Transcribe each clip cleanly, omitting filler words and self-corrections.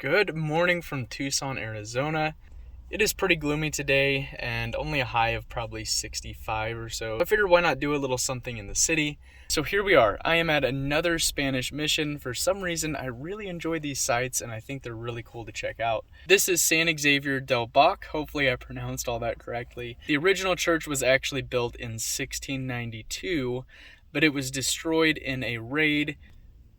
Good morning from Tucson, Arizona. It is pretty gloomy today and only a high of probably 65 or so. I figured why not do a little something in the city. So here we are. I am at another Spanish mission. For some reason, I really enjoy these sites and I think they're really cool to check out. This is San Xavier del Bac. Hopefully I pronounced all that correctly. The original church was actually built in 1692, but it was destroyed in a raid.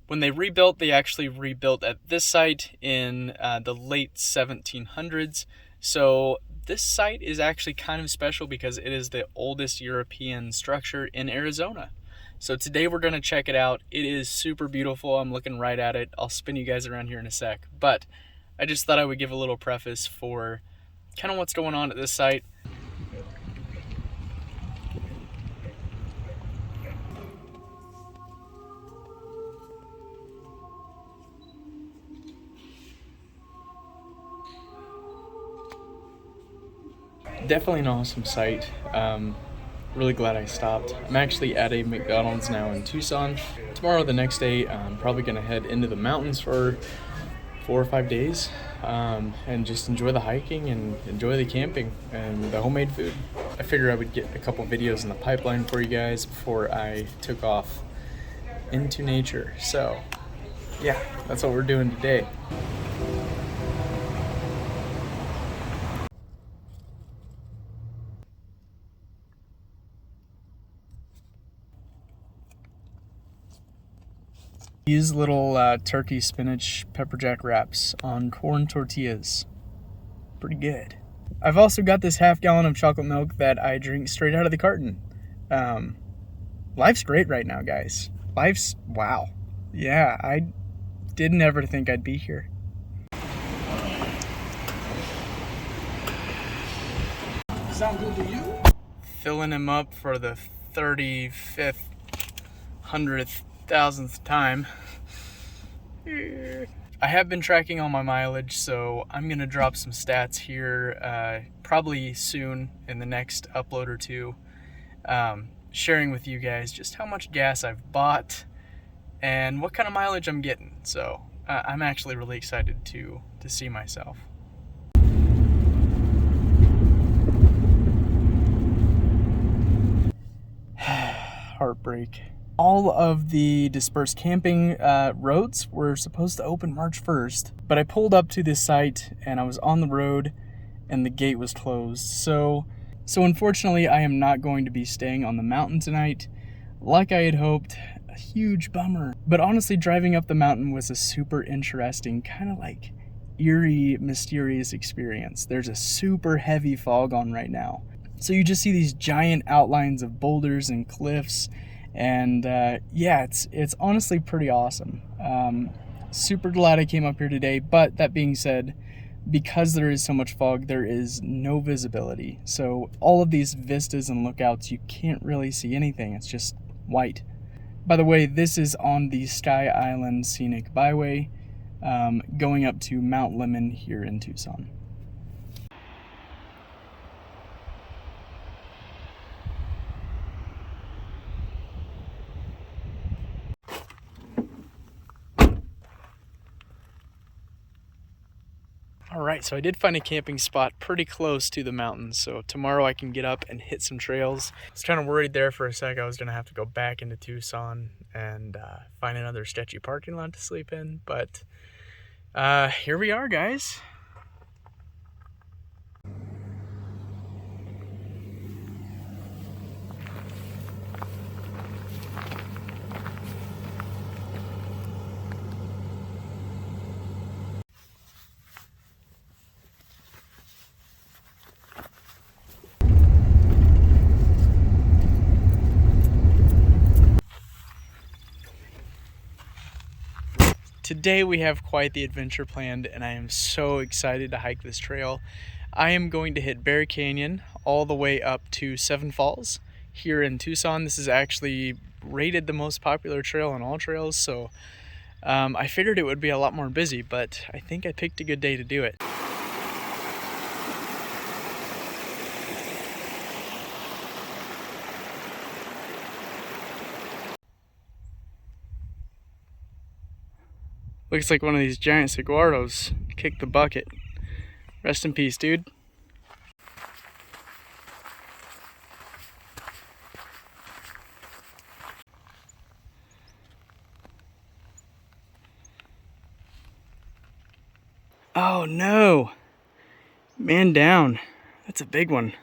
When they rebuilt, they actually rebuilt at this site in the late 1700s. So this site is actually kind of special because it is the oldest European structure in Arizona. So today we're going to check it out. It is super beautiful. I'm looking right at it. I'll spin you guys around here in a sec. But I just thought I would give a little preface for kind of what's going on at this site. Definitely an awesome site. Really glad I stopped. I'm actually at a McDonald's now in Tucson. Tomorrow, the next day, I'm probably gonna head into the mountains for 4 or 5 days and just enjoy the hiking and enjoy the camping and the homemade food. I figured I would get a couple videos in the pipeline for you guys before I took off into nature. So yeah, that's what we're doing today. These little turkey spinach pepper jack wraps on corn tortillas. Pretty good. I've also got this half-gallon of chocolate milk that I drink straight out of the carton. Life's great right now, guys. Life's wow. Yeah, I didn't ever think I'd be here. Sound good to you? Filling him up for the 35th, 100th, 1000th time. I have been tracking all my mileage, so I'm gonna drop some stats here probably soon in the next upload or two, sharing with you guys just how much gas I've bought and what kind of mileage I'm getting. So I'm actually really excited to see myself. Heartbreak. All of the dispersed camping roads were supposed to open March 1st, but I pulled up to this site and I was on the road and the gate was closed. So unfortunately, I am not going to be staying on the mountain tonight like I had hoped. A huge bummer. But honestly, driving up the mountain was a super interesting, kind of like eerie, mysterious experience. There's a super heavy fog on right now. So you just see these giant outlines of boulders and cliffs. And yeah, it's honestly pretty awesome. Super glad I came up here today, but that being said, because there is so much fog, there is no visibility. So all of these vistas and lookouts, you can't really see anything. It's just white. By the way, this is on the Sky Island Scenic Byway, going up to Mount Lemmon here in Tucson. Alright, so I did find a camping spot pretty close to the mountains, so tomorrow I can get up and hit some trails. I was kind of worried there for a sec I was going to have to go back into Tucson and find another sketchy parking lot to sleep in, but here we are, guys. Today we have quite the adventure planned and I am so excited to hike this trail. I am going to hit Bear Canyon all the way up to Seven Falls here in Tucson. This is actually rated the most popular trail on all trails, so I figured it would be a lot more busy, but I think I picked a good day to do it. Looks like one of these giant saguaros kicked the bucket. Rest in peace, dude. Oh no, man down. That's a big one.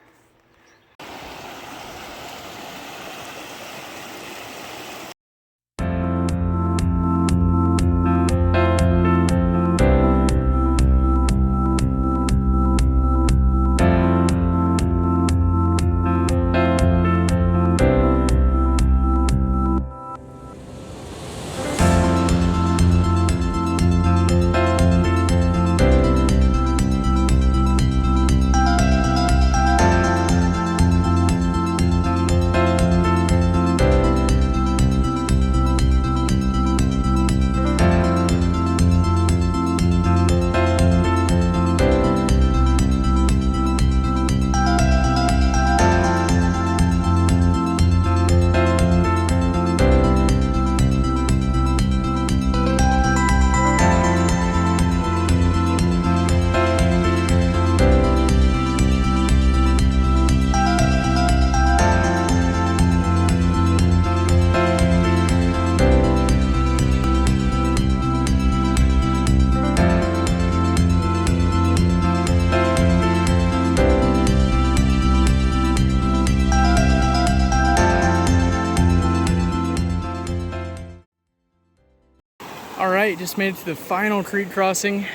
Alright, just made it to the final creek crossing,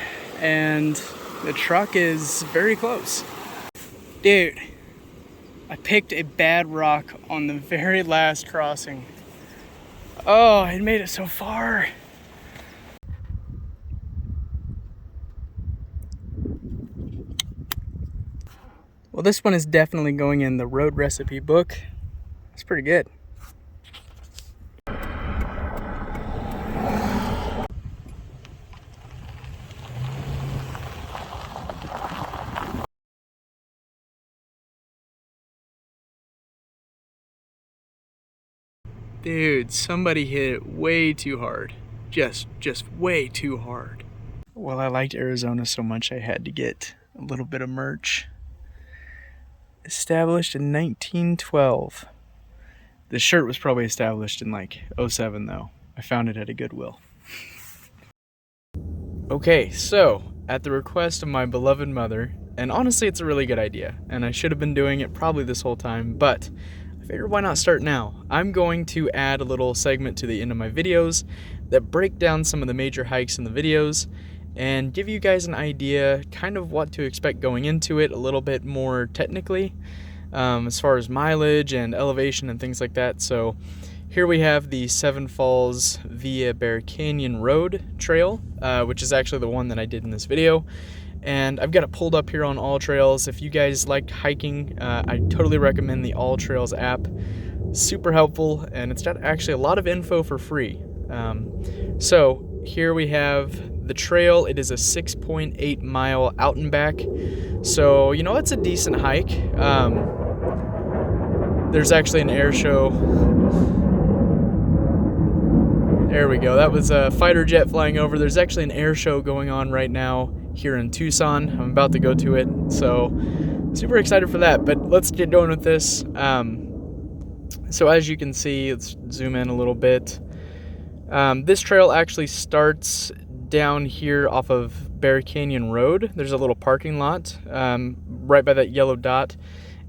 and the truck is very close. Dude, I picked a bad rock on the very last crossing. Oh, I made it so far. Well, this one is definitely going in the road recipe book. It's pretty good. Dude, somebody hit it way too hard. Just way too hard. Well, I liked Arizona so much I had to get a little bit of merch. Established in 1912. The shirt was probably established in like 07 though. I found it at a Goodwill. Okay, so at the request of my beloved mother, and honestly it's a really good idea, and I should have been doing it probably this whole time, but I figured why not start now? I'm going to add a little segment to the end of my videos that break down some of the major hikes in the videos and give you guys an idea kind of what to expect going into it a little bit more technically, as far as mileage and elevation and things like that. So here we have the Seven Falls via Bear Canyon Road trail, which is actually the one that I did in this video. And I've got it pulled up here on All Trails. If you guys like hiking, I totally recommend the All Trails app. Super helpful, and it's got actually a lot of info for free. So here we have the trail. It is a 6.8 mile out and back. So, you know, that's a decent hike. There's actually an air show. There we go. That was a fighter jet flying over. There's actually an air show going on right now here in Tucson. I'm about to go to it, so super excited for that. But let's get going with this. So as you can see, let's zoom in a little bit. This trail actually starts down here off of Bear Canyon Road. There's a little parking lot right by that yellow dot,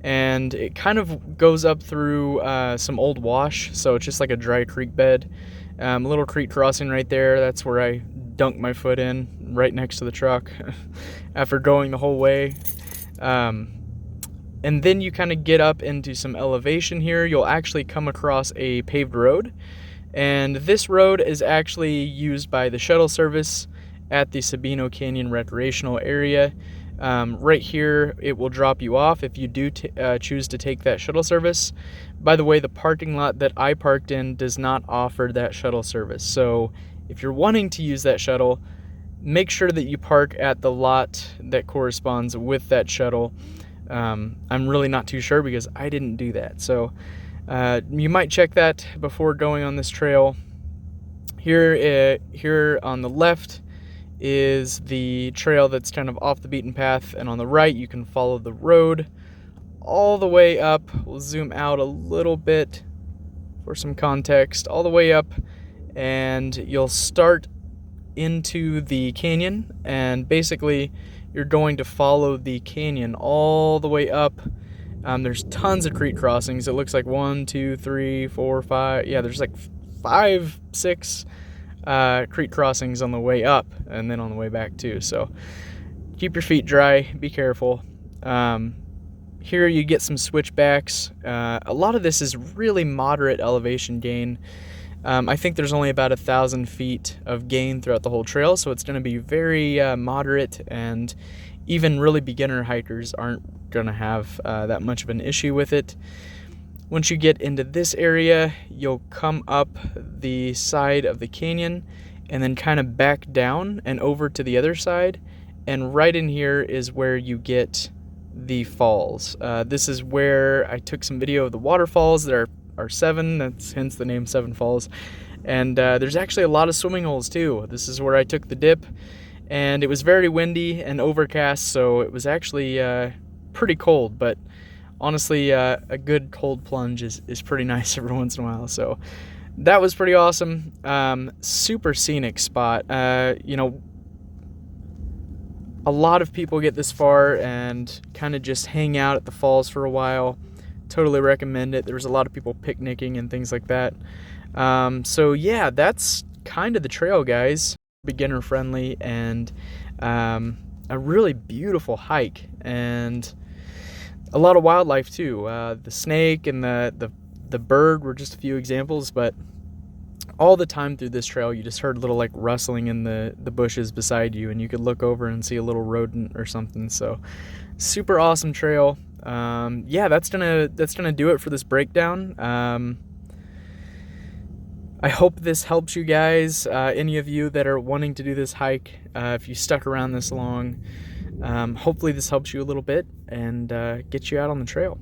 and it kind of goes up through some old wash, so it's just like a dry creek bed. A little creek crossing right there. That's where I dunked my foot in, right next to the truck after going the whole way. And then you kind of get up into some elevation here. You'll actually come across a paved road, and this road is actually used by the shuttle service at the Sabino Canyon Recreational Area. Right here, it will drop you off if you do choose to take that shuttle service. By the way, the parking lot that I parked in does not offer that shuttle service. So if you're wanting to use that shuttle, make sure that you park at the lot that corresponds with that shuttle. I'm really not too sure because I didn't do that. So you might check that before going on this trail. Here on the left is the trail that's kind of off the beaten path, and on the right you can follow the road all the way up. We'll zoom out a little bit for some context. All the way up, and you'll start into the canyon, and basically you're going to follow the canyon all the way up. There's tons of creek crossings. It looks like 1, 2, 3, 4, 5. Yeah, there's like 5, 6 creek crossings on the way up, and then on the way back too. So keep your feet dry, be careful. Here you get some switchbacks. A lot of this is really moderate elevation gain. I think there's only about 1,000 feet of gain throughout the whole trail, so it's going to be very moderate, and even really beginner hikers aren't going to have that much of an issue with it. Once you get into this area, you'll come up the side of the canyon and then kind of back down and over to the other side, and right in here is where you get the falls. This is where I took some video of the waterfalls. There are 7, that's hence the name 7 Falls, and there's actually a lot of swimming holes too. This is where I took the dip, and it was very windy and overcast, so it was actually pretty cold, but honestly a good cold plunge is pretty nice every once in a while. So that was pretty awesome. Super scenic spot. You know, a lot of people get this far and kind of just hang out at the falls for a while. Totally recommend it. There was a lot of people picnicking and things like that. So yeah, that's kind of the trail, guys. Beginner friendly, and a really beautiful hike, and a lot of wildlife too. The snake and the bird were just a few examples, but all the time through this trail you just heard little like rustling in the bushes beside you, and you could look over and see a little rodent or something. So super awesome trail. Yeah, that's gonna do it for this breakdown. I hope this helps you guys, any of you that are wanting to do this hike. If you stuck around this long, hopefully this helps you a little bit and gets you out on the trail.